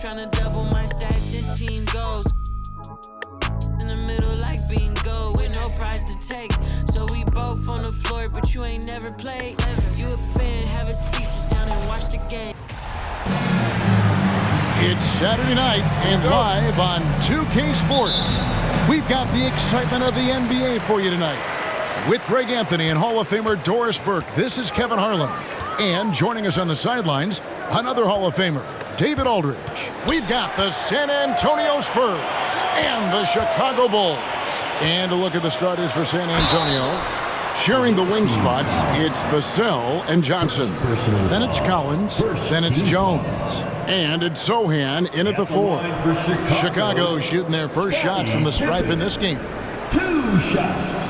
trying to double my stats and team goals. In the middle like bingo, with no prize to take. So we both on the floor, but you ain't never played. You a fan, have a seat, sit down and watch the game. It's Saturday night and live on 2K Sports. We've got the excitement of the NBA for you tonight. With Greg Anthony and Hall of Famer Doris Burke, this is Kevin Harlan. And joining us on the sidelines, another Hall of Famer, David Aldridge. We've got the San Antonio Spurs and the Chicago Bulls. And a look at the starters for San Antonio. Sharing the wing spots, it's Vassell and Johnson. Then it's Collins. Then it's Jones. And it's Sohan in at the 4. Chicago shooting their first shots from the stripe in this game. 2 shots.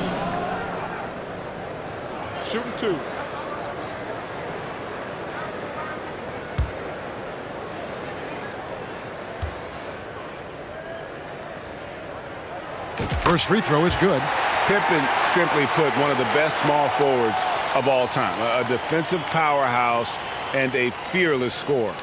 Shooting 2. First free throw is good. Pippen, simply put, one of the best small forwards of all time. A defensive powerhouse and a fearless scorer.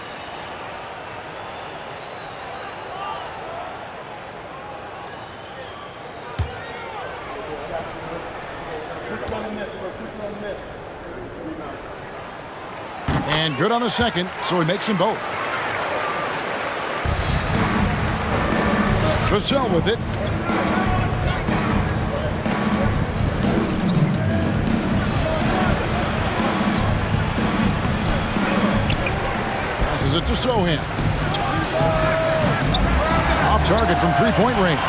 And good on the second, so he makes them both. Vassell with it. Passes it to Sohan. Off target from three-point range.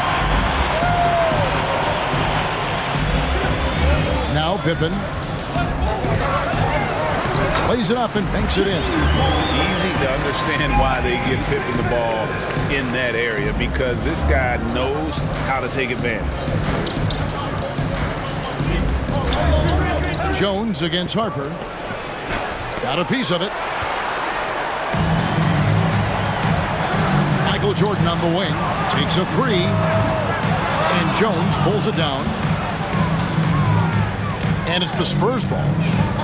Now Pippen. Plays it up and banks it in. Easy to understand why they give Pippen the ball in that area, because this guy knows how to take advantage. Jones against Harper. Got a piece of it. Michael Jordan on the wing. Takes a 3. And Jones pulls it down. And it's the Spurs ball.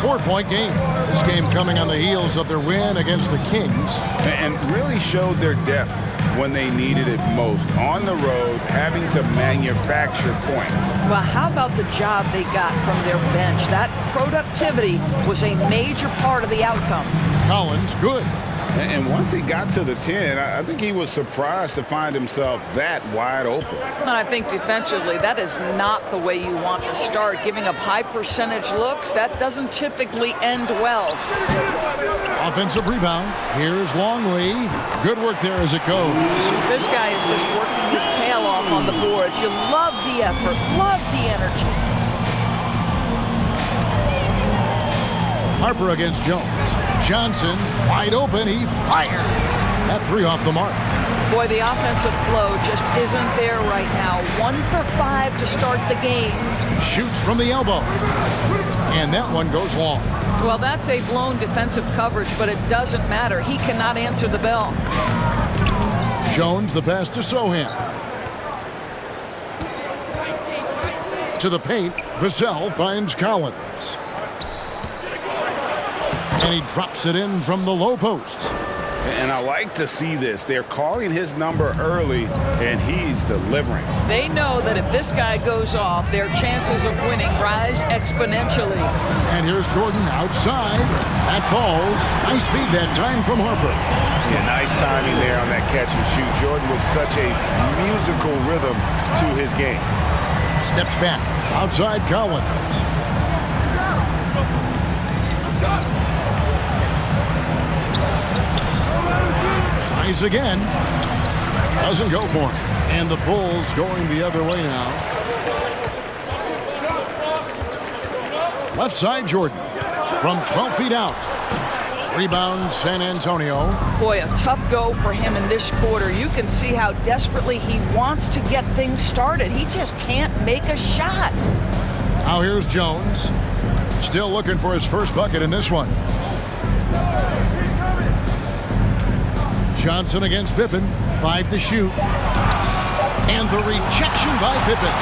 4-point game. This game coming on the heels of their win against the Kings. And really showed their depth when they needed it most. On the road, having to manufacture points. Well, how about the job they got from their bench? That productivity was a major part of the outcome. Collins, good. And once he got to the 10, I think he was surprised to find himself that wide open. And I think defensively, that is not the way you want to start. Giving up high percentage looks, that doesn't typically end well. Offensive rebound. Here's Longley. Good work there as it goes. This guy is just working his tail off on the boards. You love the effort, love the energy. Harper against Jones. Johnson, wide open, he fires. That 3 off the mark. Boy, the offensive flow just isn't there right now. 1 for 5 to start the game. Shoots from the elbow. And that one goes long. Well, that's a blown defensive coverage, but it doesn't matter. He cannot answer the bell. Jones, the pass to Sohan. To the paint, Vassell finds Collins. And he drops it in from the low post. And I like to see this. They're calling his number early, and he's delivering. They know that if this guy goes off, their chances of winning rise exponentially. And here's Jordan outside. That falls. Nice feed that time from Harper. Yeah, nice timing there on that catch and shoot. Jordan with such a musical rhythm to his game. Steps back. Outside Collins. Tries again. Doesn't go for him. And the Bulls going the other way now. Left side Jordan. From 12 feet out. Rebound San Antonio. Boy, a tough go for him in this quarter. You can see how desperately he wants to get things started. He just can't make a shot. Now here's Jones. Still looking for his first bucket in this one. Johnson against Pippen. 5 to shoot. And the rejection by Pippen.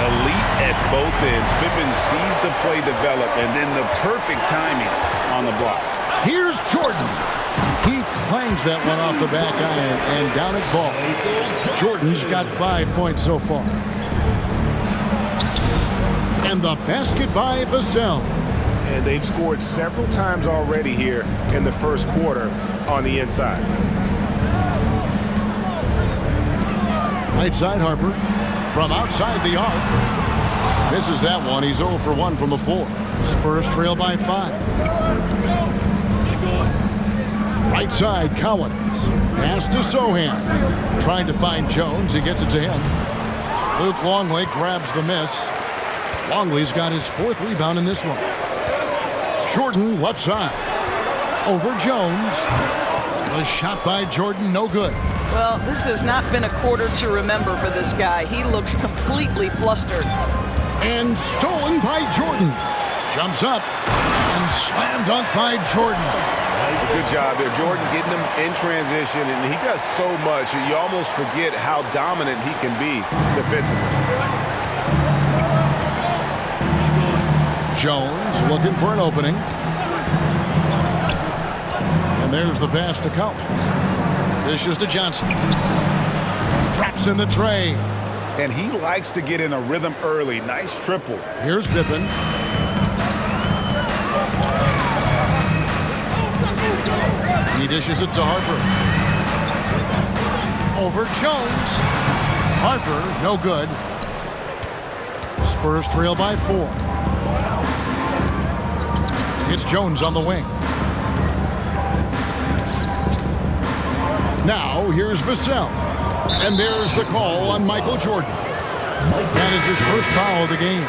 Elite at both ends. Pippen sees the play develop, and then the perfect timing on the block. Here's Jordan. He clangs that one off the back iron and down it falls. Jordan's got 5 points so far. And the basket by Vassell. And they've scored several times already here in the first quarter on the inside. Right side, Harper. From outside the arc. Misses that one. He's 0 for 1 from the floor. Spurs trail by 5. Right side, Collins. Pass to Sohan. Trying to find Jones. He gets it to him. Luke Longley grabs the miss. Longley's got his 4th rebound in this one. Jordan left side. Over Jones. The shot by Jordan, no good. Well, this has not been a quarter to remember for this guy. He looks completely flustered. And stolen by Jordan. Jumps up and slam dunk by Jordan. Good job there. Jordan getting him in transition, and he does so much. You almost forget how dominant he can be defensively. Jones looking for an opening. And there's the pass to Collins. Dishes to Johnson. Traps in the tray. And he likes to get in a rhythm early. Nice triple. Here's Pippen. He dishes it to Harper. Over Jones. Harper, no good. Spurs trail by 4. It's Jones on the wing. Now, here's Vassell. And there's the call on Michael Jordan. That is his first foul of the game.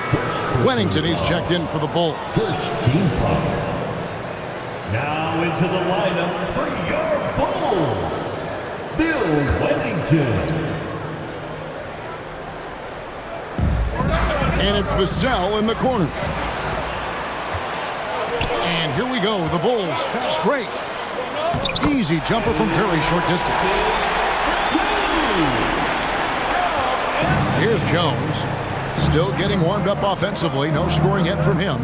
Wennington, he's checked in for the Bulls. First team foul. Now into the lineup for your Bulls, Bill Wennington. And it's Vassell in the corner. And here we go, the Bulls fast break. Easy jumper from Curry, short distance. Here's Jones. Still getting warmed up offensively. No scoring yet from him.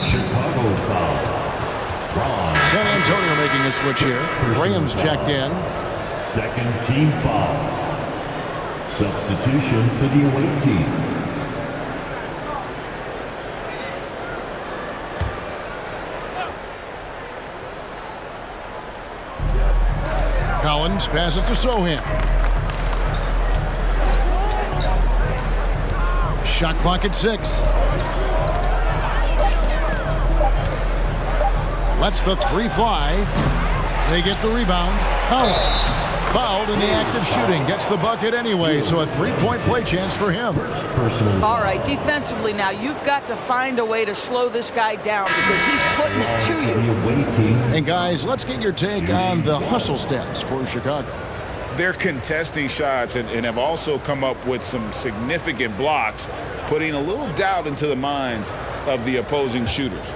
Chicago foul. San Antonio making a switch here. Graham's checked in. Second team foul. Substitution for the away team. Collins passes to Sohan. Shot clock at 6. Lets the 3 fly. They get the rebound. Collins fouled in the act of shooting. Gets the bucket anyway, so a 3-point play chance for him. All right, defensively now, you've got to find a way to slow this guy down because he's putting it to you. And guys, let's get your take on the hustle stats for Chicago. They're contesting shots and have also come up with some significant blocks, putting a little doubt into the minds of the opposing shooters.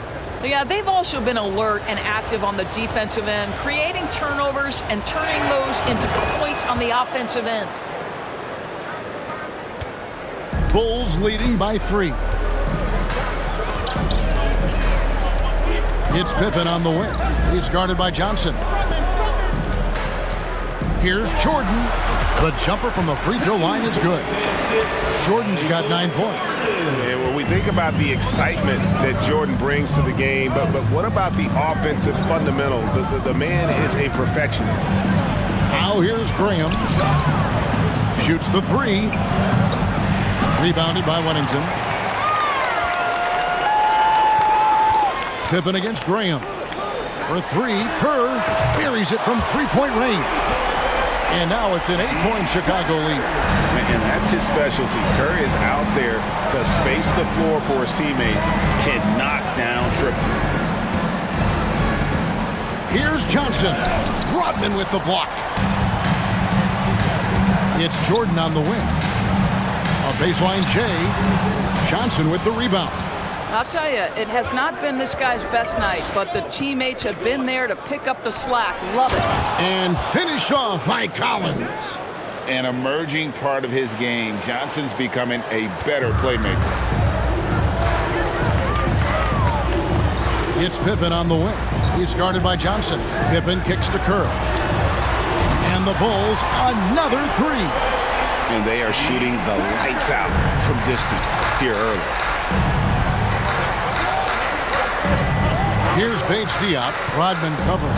Yeah, they've also been alert and active on the defensive end, creating turnovers and turning those into points on the offensive end. Bulls leading by 3. It's Pippen on the wing. He's guarded by Johnson. Here's Jordan. The jumper from the free throw line is good. Jordan's got 9 points. And when we think about the excitement that Jordan brings to the game, but what about the offensive fundamentals? The man is a perfectionist. Now here's Graham. Shoots the 3. Rebounded by Wennington. Pippen against Graham. For 3, Kerr buries it from 3-point range. And now it's an 8-point Chicago lead. And that's his specialty. Curry is out there to space the floor for his teammates and knock down triple. Here's Johnson. Rodman with the block. It's Jordan on the wing. A baseline J. Johnson with the rebound. I'll tell you, it has not been this guy's best night, but the teammates have been there to pick up the slack. Love it. And finished off by Collins. An emerging part of his game. Johnson's becoming a better playmaker. It's Pippen on the wing. He's guarded by Johnson. Pippen kicks to Kerr. And the Bulls, another three. And they are shooting the lights out from distance here early. Here's Bates Diop. Rodman covering.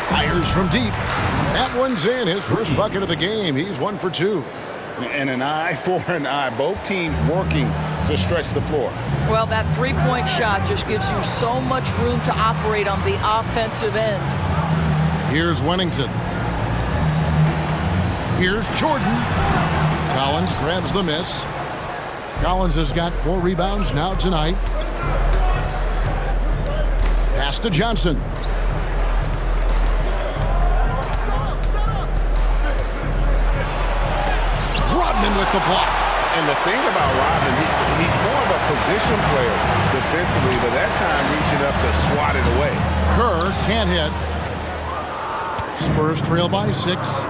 Fires from deep. That one's in. His first bucket of the game. He's 1 for 2. And an eye for an eye. Both teams working to stretch the floor. Well, that three-point shot just gives you so much room to operate on the offensive end. Here's Wennington. Here's Jordan. Collins grabs the miss. Collins has got 4 rebounds now tonight. Pass to Johnson. Rodman with the block. And the thing about Rodman, he's more of a position player defensively, but that time reaching up to swat it away. Kerr can't hit. Spurs trail by 6.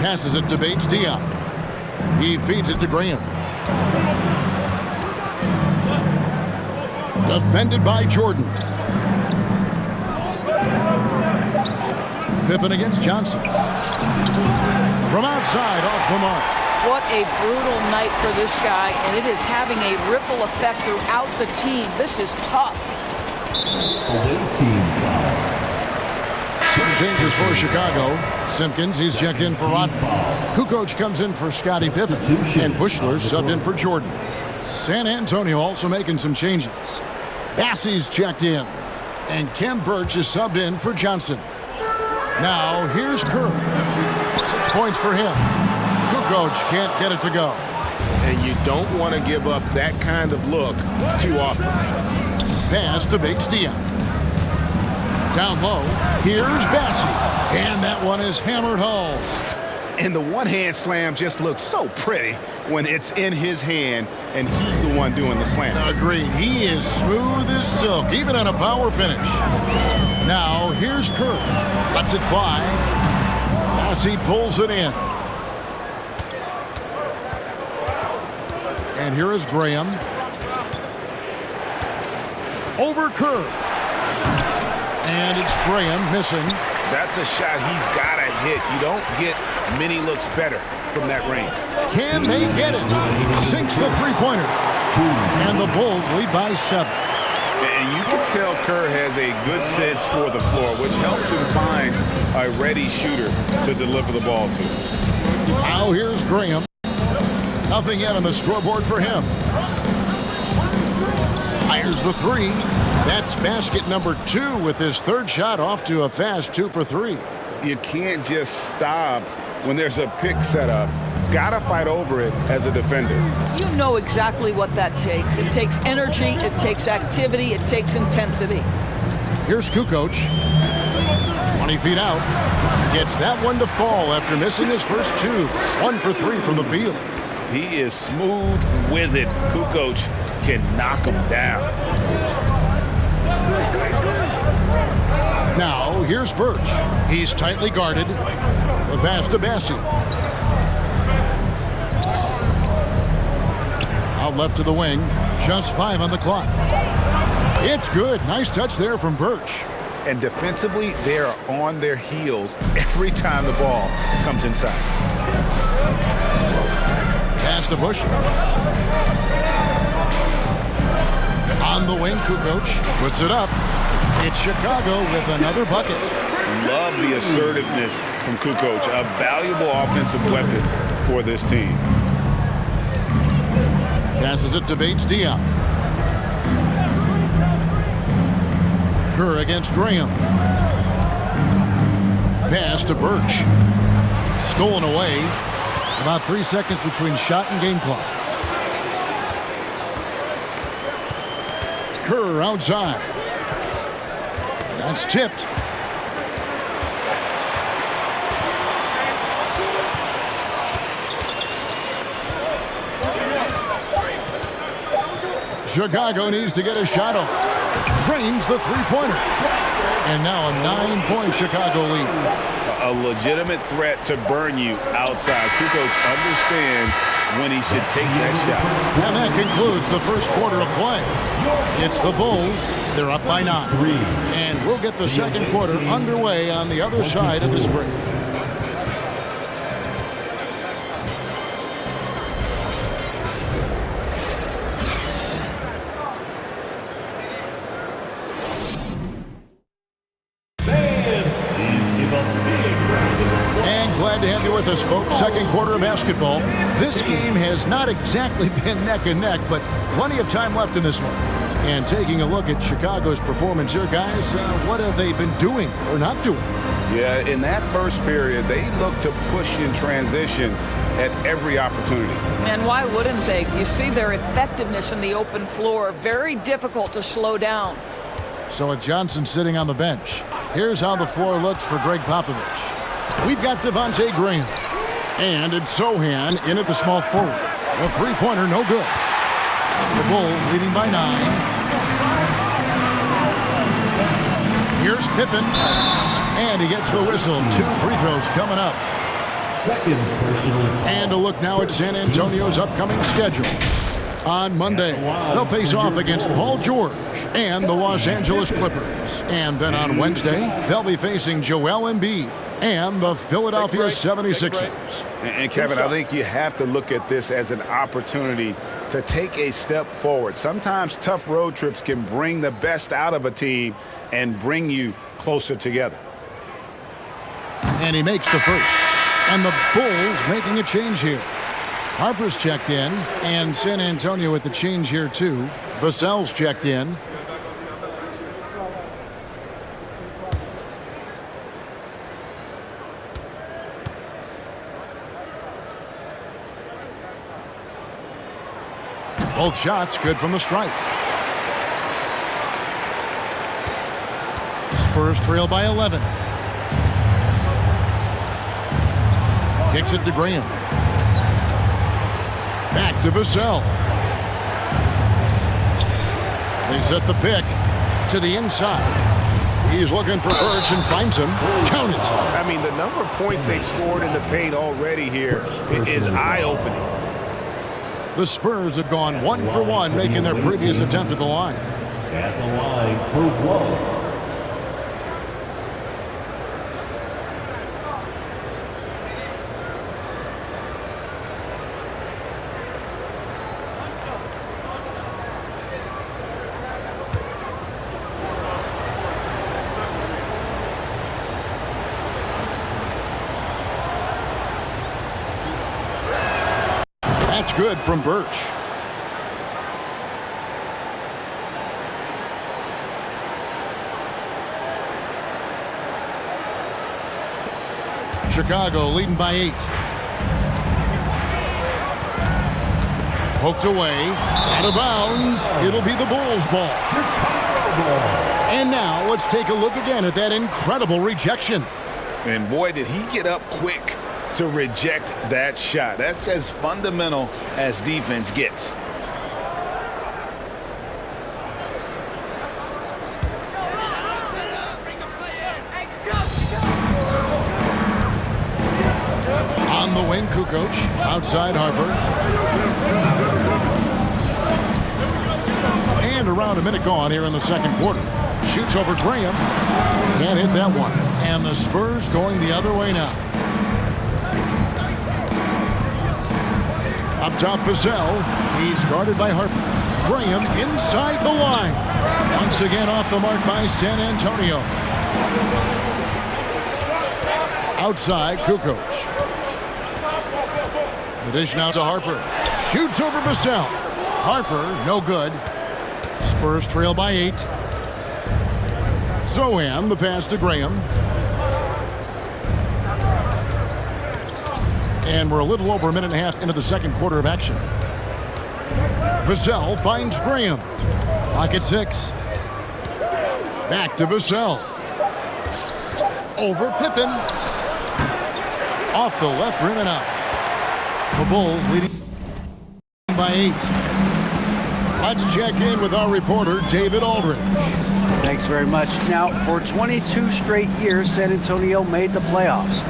Passes it to Bates Diop. He feeds it to Graham. Defended by Jordan. Pippen against Johnson. From outside, off the mark. What a brutal night for this guy, and it is having a ripple effect throughout the team. This is tough. Away team foul. Some changes for Chicago. Simpkins, he's checked in for Rodman. Kukoc comes in for Scottie Pippen. And Bushler subbed in for Jordan. San Antonio also making some changes. Bassey's checked in. And Kem Birch is subbed in for Johnson. Now, here's Kerr. 6 points for him. Kukoc can't get it to go. And you don't want to give up that kind of look too often. Pass to Bates Diop. Down low, here's Bassey. And that one is hammered home. And the one-hand slam just looks so pretty when it's in his hand and he's the one doing the slam. Agreed. He is smooth as silk, even on a power finish. Now, here's Kerr. Lets it fly. Bassey pulls it in. And here is Graham. Over Kerr. And it's Graham missing. That's a shot he's got to hit. You don't get many looks better from that range. Can they get it? Sinks the three-pointer. And the Bulls lead by 7. And you can tell Kerr has a good sense for the floor, which helps him find a ready shooter to deliver the ball to. Now here's Graham. Nothing yet on the scoreboard for him. Fires the 3. That's basket number 2 with his third shot off to a fast 2 for 3. You can't just stop when there's a pick set up. Gotta fight over it as a defender. You know exactly what that takes. It takes energy, it takes activity, it takes intensity. Here's Kukoc. 20 feet out. Gets that one to fall after missing his first 2. 1 for 3 from the field. He is smooth with it. Kukoc can knock him down. Now, here's Birch. He's tightly guarded. The pass to Bassey. Out left to the wing. Just 5 on the clock. It's good. Nice touch there from Birch. And defensively, they are on their heels every time the ball comes inside. Pass to Bush. On the wing, Kukoc puts it up. It's Chicago with another bucket. Love the assertiveness from Kukoc, a valuable offensive weapon for this team. Passes it to Bates Diop. Kerr against Graham. Pass to Birch. Stolen away. About 3 seconds between shot and game clock. Kerr outside. That's tipped. Chicago needs to get a shot off. Drains the three-pointer. And now a 9-point Chicago lead. a legitimate threat to burn you outside. Kukoc understands when he should take that shot. And that concludes the first quarter of play. It's the Bulls. They're up by 9. And we'll get the second quarter underway on the other side of this break. Glad to have you with us, folks. Second quarter of basketball. This game has not exactly been neck and neck, but plenty of time left in this one. And taking a look at Chicago's performance here, guys, what have they been doing or not doing? Yeah, in that first period, they looked to push in transition at every opportunity. And why wouldn't they? You see their effectiveness in the open floor. Very difficult to slow down. So with Johnson sitting on the bench, here's how the floor looks for Greg Popovich. We've got Devontae Graham. And it's Sohan in at the small forward. The three-pointer, no good. The Bulls leading by 9. Here's Pippen. And he gets the whistle. 2 free throws coming up. Second personal foul. And a look now at San Antonio's upcoming schedule. On Monday, they'll face off against Paul George and the Los Angeles Clippers. And then on Wednesday, they'll be facing Joel Embiid and the Philadelphia 76ers. And Kevin, I think you have to look at this as an opportunity to take a step forward. Sometimes tough road trips can bring the best out of a team and bring you closer together. And he makes the first. And the Bulls making a change here. Harper's checked in, and San Antonio with the change here too. Vassell's checked in. Both shots good from the stripe. Spurs trail by 11. Kicks it to Graham. Back to Vassell. They set the pick to the inside. He's looking for Birch and finds him. Count it. I mean, the number of points they've scored in the paint already here is eye-opening. The Spurs have gone 1 for 1, making their previous attempt at the line. At the line for 1. That's good from Birch. Chicago leading by 8. Poked away, out of bounds. It'll be the Bulls' ball. And now let's take a look again at that incredible rejection. And boy, did he get up quick to reject that shot. That's as fundamental as defense gets. On the wing, Kukoc, outside Harper. And around a minute gone here in the second quarter. Shoots over Graham. Can't hit that one. And the Spurs going the other way now. Up top, Vassell. He's guarded by Harper. Graham inside the line. Once again off the mark by San Antonio. Outside, Kukoc. The dish now to Harper. Shoots over Vassell. Harper, no good. Spurs trail by 8. Zohan, the pass to Graham. And we're a little over a minute and a half into the second quarter of action. Vassell finds Graham. Clock at 6. Back to Vassell. Over Pippen. Off the left rim and out. The Bulls leading by 8. Let's check in with our reporter, David Aldridge. Thanks very much. Now, for 22 straight years, San Antonio made the playoffs.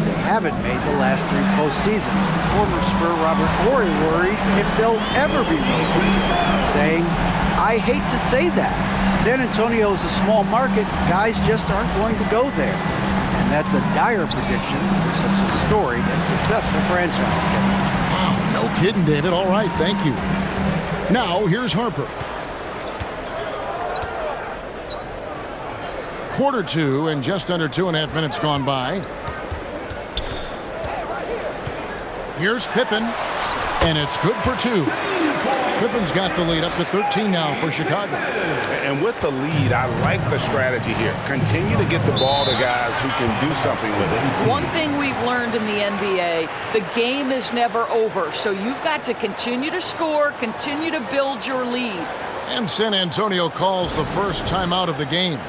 They haven't made the last 3 postseasons. Former Spur Robert Horry worries if they'll ever be made, saying, "I hate to say that. San Antonio is a small market. Guys just aren't going to go there." And that's a dire prediction for such a storied and successful franchise. Wow, no kidding, David. All right, thank you. Now, here's Harper. Quarter 2 and just under 2.5 minutes gone by. Here's Pippen, and it's good for 2. Pippen's got the lead up to 13 now for Chicago. And with the lead, I like the strategy here. Continue to get the ball to guys who can do something with it. One thing we've learned in the NBA, the game is never over. So you've got to continue to score, continue to build your lead. And San Antonio calls the first timeout of the game.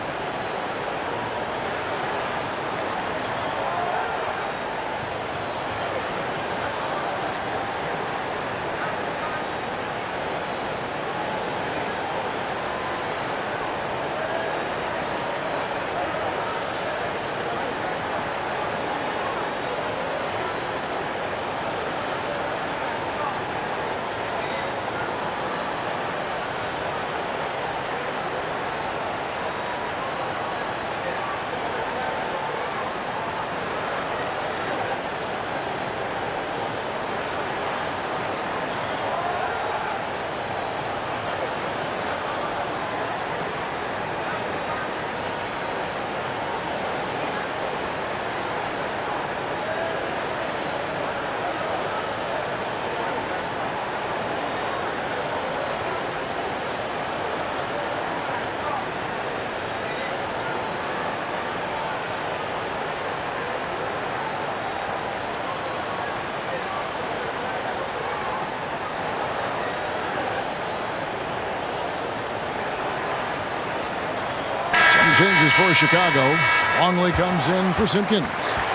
Changes for Chicago. Longley comes in for Simpkins.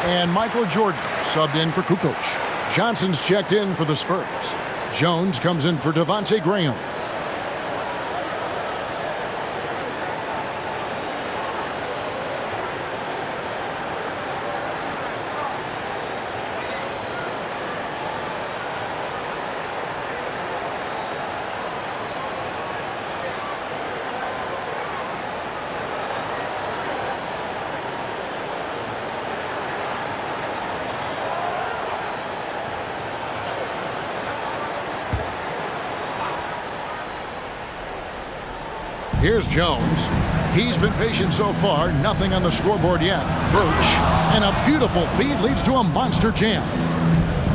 And Michael Jordan subbed in for Kukoc. Johnson's checked in for the Spurs. Jones comes in for Devontae Graham. Here's Jones. He's been patient so far. Nothing on the scoreboard yet. Birch. And a beautiful feed leads to a monster jam.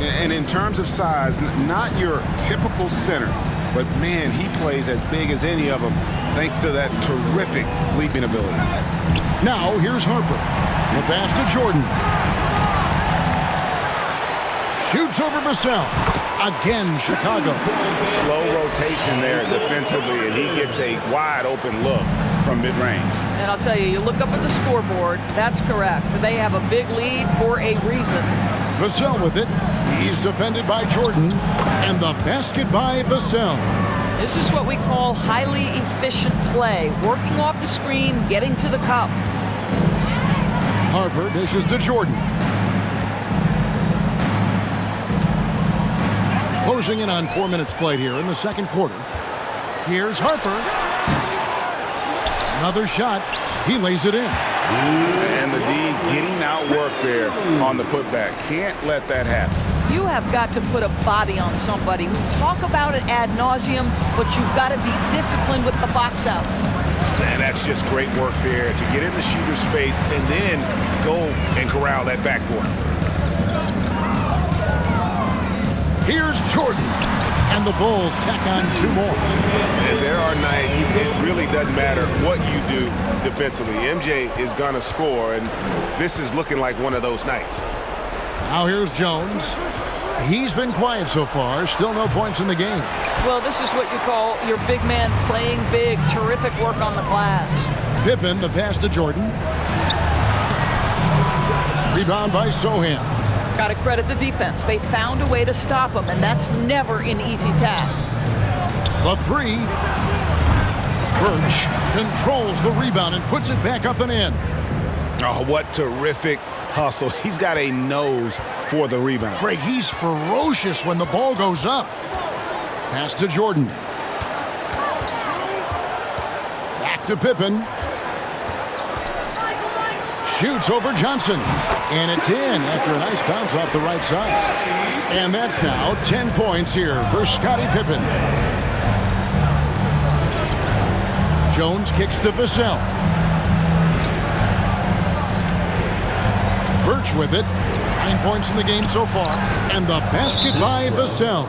And in terms of size, not your typical center, but man, he plays as big as any of them thanks to that terrific leaping ability. Now here's Harper. The pass to Jordan. Shoots over Vassell. Again, Chicago. Slow rotation there defensively, and he gets a wide open look from mid-range. And I'll tell you, you look up at the scoreboard, that's correct. They have a big lead for a reason. Vassell with it. He's defended by Jordan. And the basket by Vassell. This is what we call highly efficient play. Working off the screen, getting to the cup. Harper dishes to Jordan. Closing in on 4 minutes played here in the second quarter. Here's Harper. Another shot. He lays it in. And the D getting outworked there on the putback. Can't let that happen. You have got to put a body on somebody. We talk about it ad nauseum, but you've got to be disciplined with the box outs. And that's just great work there to get in the shooter's face and then go and corral that backboard. Here's Jordan. And the Bulls tack on 2 more. And there are nights it really doesn't matter what you do defensively. MJ is going to score, and this is looking like one of those nights. Now here's Jones. He's been quiet so far. Still no points in the game. Well, this is what you call your big man playing big. Terrific work on the glass. Pippen, the pass to Jordan. Rebound by Sohan. Got to credit the defense. They found a way to stop him, and that's never an easy task. The 3. Birch controls the rebound and puts it back up and in. Oh, what terrific hustle. He's got a nose for the rebound. Craig, he's ferocious when the ball goes up. Pass to Jordan. Back to Pippen. Shoots over Johnson. And it's in after a nice bounce off the right side. And that's now 10 points here for Scottie Pippen. Jones kicks to Vassell. Birch with it. 9 points in the game so far. And the basket by Vassell.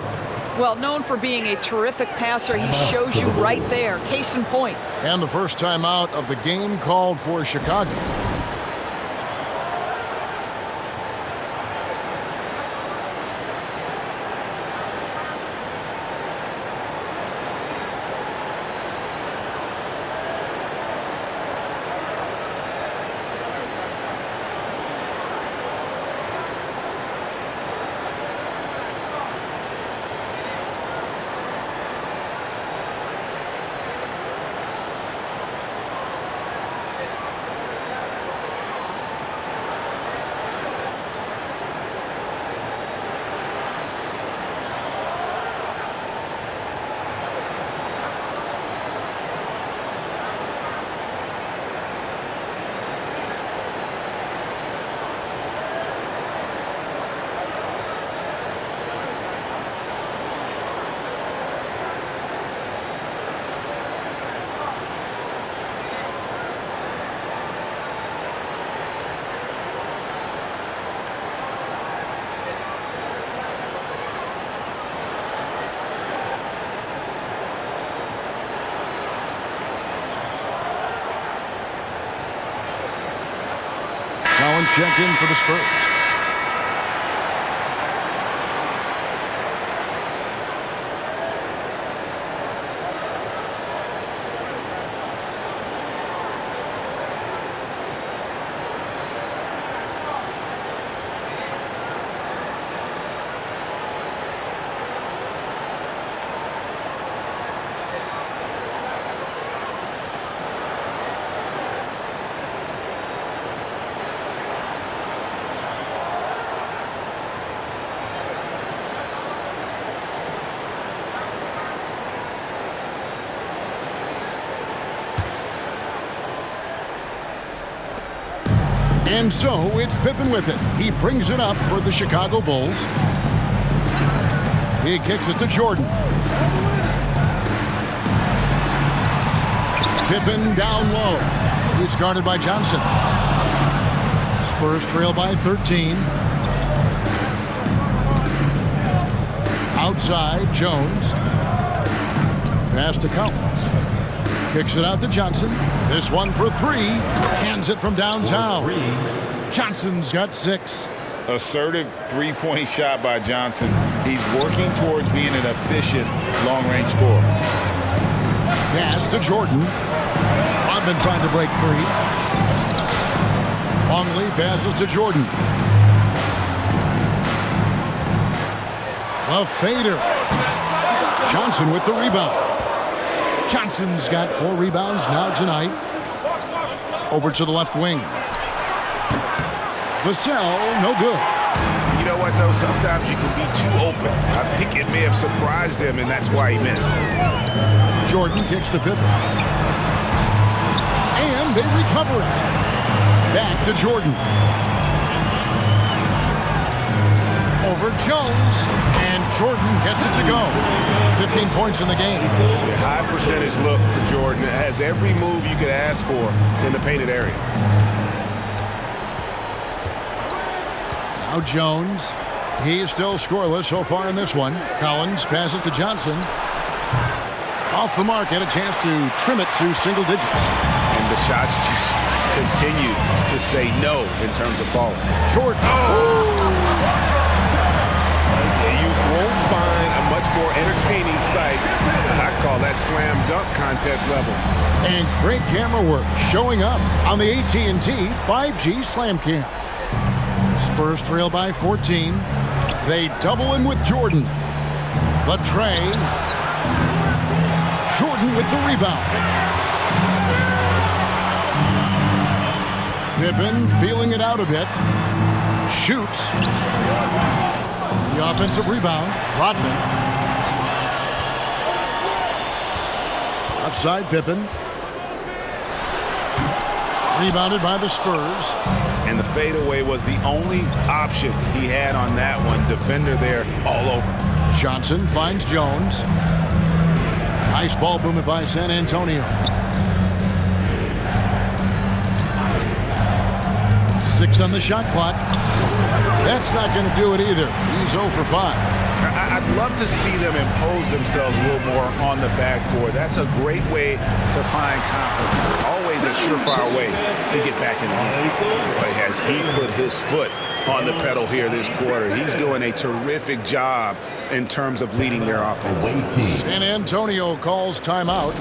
Well, known for being a terrific passer, he shows you right there. Case in point. And the first time out of the game called for Chicago. Collins checked in for the Spurs. And so it's Pippen with it. He brings it up for the Chicago Bulls. He kicks it to Jordan. Pippen down low. He's guarded by Johnson. Spurs trail by 13. Outside, Jones. Pass to Collins. Kicks it out to Johnson. This one for three. Cans it from downtown. Johnson's got 6. Assertive three-point shot by Johnson. He's working towards being an efficient long-range scorer. Pass to Jordan. Rodman trying to break free. Longley passes to Jordan. A fader. Johnson with the rebound. Johnson's got 4 rebounds now tonight. Over to the left wing. Vassell, no good. You know what, though? Sometimes you can be too open. I think it may have surprised him, and that's why he missed. Jordan kicks to Pippen. And they recover it. Back to Jordan. Over Jones. And Jordan gets it to go. 15 points in the game. A high percentage look for Jordan. It has every move you could ask for in the painted area. Now Jones. He's still scoreless so far in this one. Collins passes to Johnson. Off the mark, had a chance to trim it to single digits. And the shots just continue to say no in terms of falling. Jordan. You won't find a much more entertaining sight. I call that slam dunk contest level. And great camera work showing up on the AT&T 5G Slam Cam. Spurs trail by 14. They double in with Jordan. The tray. Jordan with the rebound. Pippen feeling it out a bit. Shoots. The offensive rebound. Rodman. Offside Pippen. Rebounded by the Spurs. And the fadeaway was the only option he had on that one. Defender there all over. Johnson finds Jones. Nice ball movement by San Antonio. 6 on the shot clock. That's not going to do it either. He's 0 for 5. I'd love to see them impose themselves a little more on the backboard. That's a great way to find confidence. Always a surefire way to get back in the game. But has he put his foot on the pedal here this quarter? He's doing a terrific job in terms of leading their offense. San Antonio calls timeout.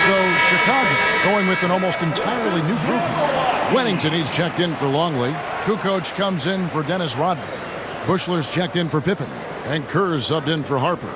So Chicago going with an almost entirely new group. Wennington, he's checked in for Longley. Kukoc comes in for Dennis Rodman. Bushler's checked in for Pippen. And Kerr's subbed in for Harper.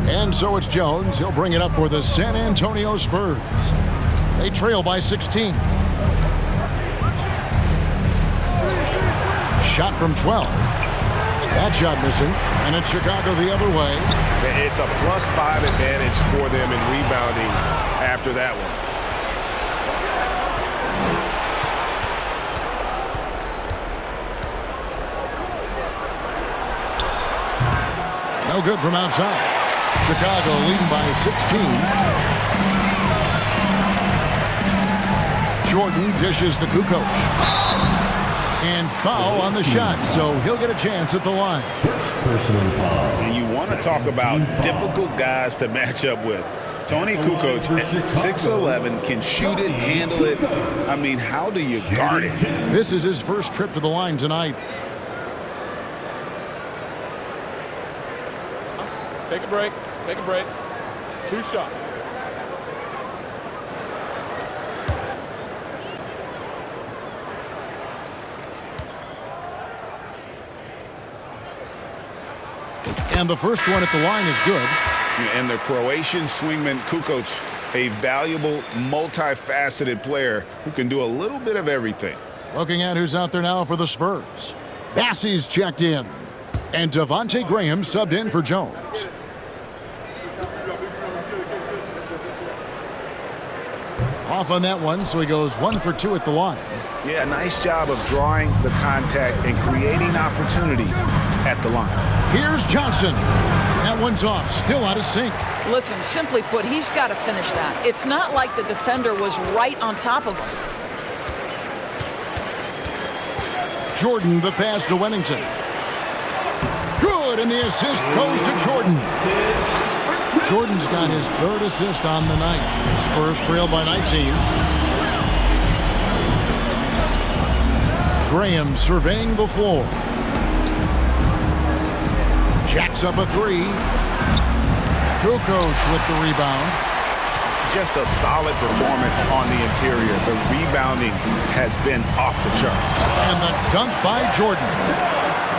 And so it's Jones. He'll bring it up for the San Antonio Spurs. They trail by 16. Shot from 12. That shot missing. And it's Chicago the other way. It's a +5 advantage for them in rebounding after that one. No good from outside. Chicago leading by 16. Jordan dishes to Kukoc. And foul on the shot, so he'll get a chance at the line. Personal foul. And you want to talk about difficult guys to match up with. Tony Kukoc at 6'11", can shoot it, handle it. I mean, how do you guard it? This is his first trip to the line tonight. Take a break. Take a break. 2 shots. And the first one at the line is good. And the Croatian swingman Kukoc, a valuable, multifaceted player who can do a little bit of everything. Looking at who's out there now for the Spurs. Bassey's checked in. And Devontae Graham subbed in for Jones. Off on that one, so he goes 1 for 2 at the line. Yeah, nice job of drawing the contact and creating opportunities at the line. Here's Johnson. That one's off, still out of sync. Listen, simply put, he's got to finish that. It's not like the defender was right on top of him. Jordan, the pass to Wennington. Good, and the assist goes to Jordan. Jordan's got his 3rd assist on the night. Spurs trail by 19. Graham surveying the floor. Jacks up a 3. Kukoc with the rebound. Just a solid performance on the interior. The rebounding has been off the charts. And the dunk by Jordan.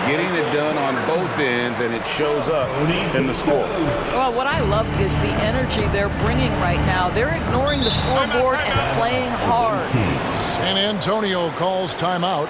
Getting it done on both ends, and it shows up in the score. Well, what I love is the energy they're bringing right now. They're ignoring the scoreboard and playing hard. San Antonio calls timeout.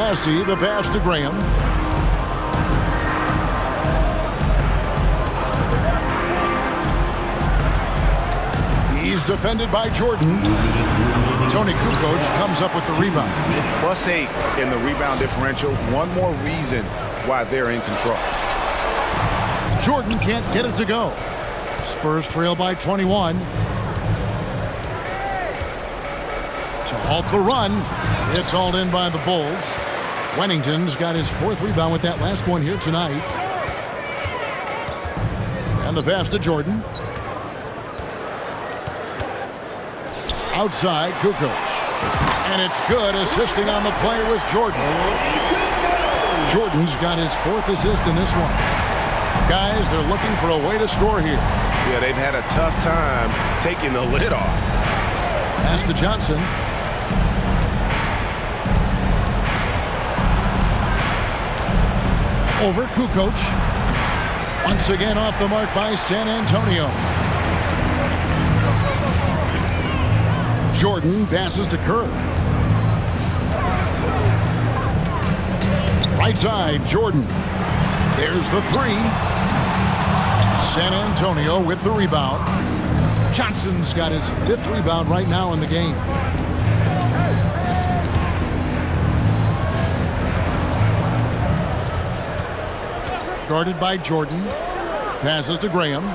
Massey, the pass to Graham. He's defended by Jordan. Tony Kukoc comes up with the rebound. +8 in the rebound differential. One more reason why they're in control. Jordan can't get it to go. Spurs trail by 21. To halt the run. It's hauled in by the Bulls. Wennington's got his 4th rebound with that last one here tonight. And the pass to Jordan. Outside, Kukoc. And it's good, assisting on the play was Jordan. Jordan's got his 4th assist in this one. Guys, they're looking for a way to score here. Yeah, they've had a tough time taking the lid off. Pass to Johnson. Over Kukoc. Once again off the mark by San Antonio. Jordan passes to Kerr. Right side, Jordan. There's the 3. San Antonio with the rebound. Johnson's got his 5th rebound right now in the game. Guarded by Jordan. Passes to Graham.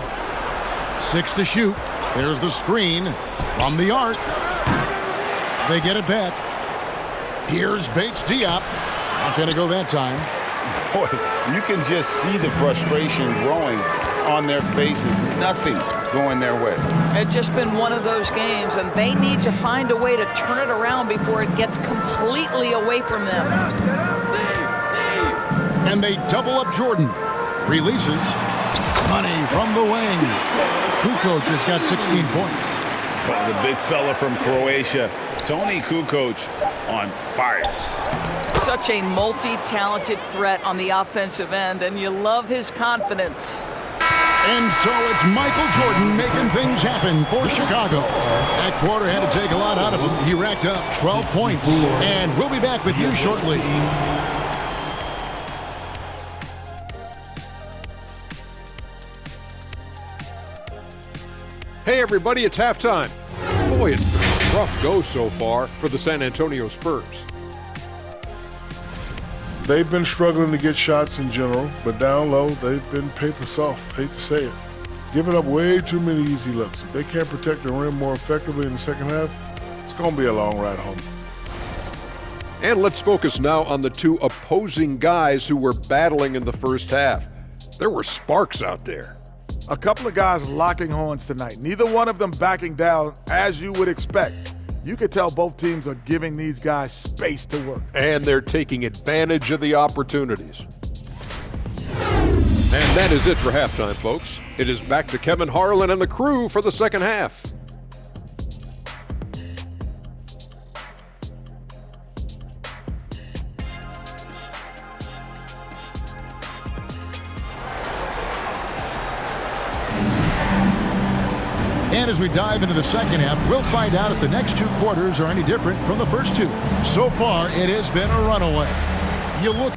6 to shoot. There's the screen from the arc. They get it back. Here's Bates Diop. Not going to go that time. Boy, you can just see the frustration growing on their faces. Nothing going their way. It's just been one of those games, and they need to find a way to turn it around before it gets completely away from them. And they double up Jordan. Releases. Money from the wing. Kukoc has got 16 points. Well, the big fella from Croatia, Tony Kukoc, on fire. Such a multi-talented threat on the offensive end, and you love his confidence. And so it's Michael Jordan making things happen for Chicago. That quarter had to take a lot out of him. He racked up 12 points. And we'll be back with you shortly. Hey everybody, it's halftime. Boy, it's been a rough go so far for the San Antonio Spurs. They've been struggling to get shots in general, but down low, they've been paper soft. Hate to say it. Giving up way too many easy looks. If they can't protect the rim more effectively in the second half, it's going to be a long ride home. And let's focus now on the two opposing guys who were battling in the first half. There were sparks out there. A couple of guys locking horns tonight. Neither one of them backing down as you would expect. You could tell both teams are giving these guys space to work. And they're taking advantage of the opportunities. And that is it for halftime, folks. It is back to Kevin Harlan and the crew for the second half. And as we dive into the second half, we'll find out if the next two quarters are any different from the first two. So far, it has been a runaway. You look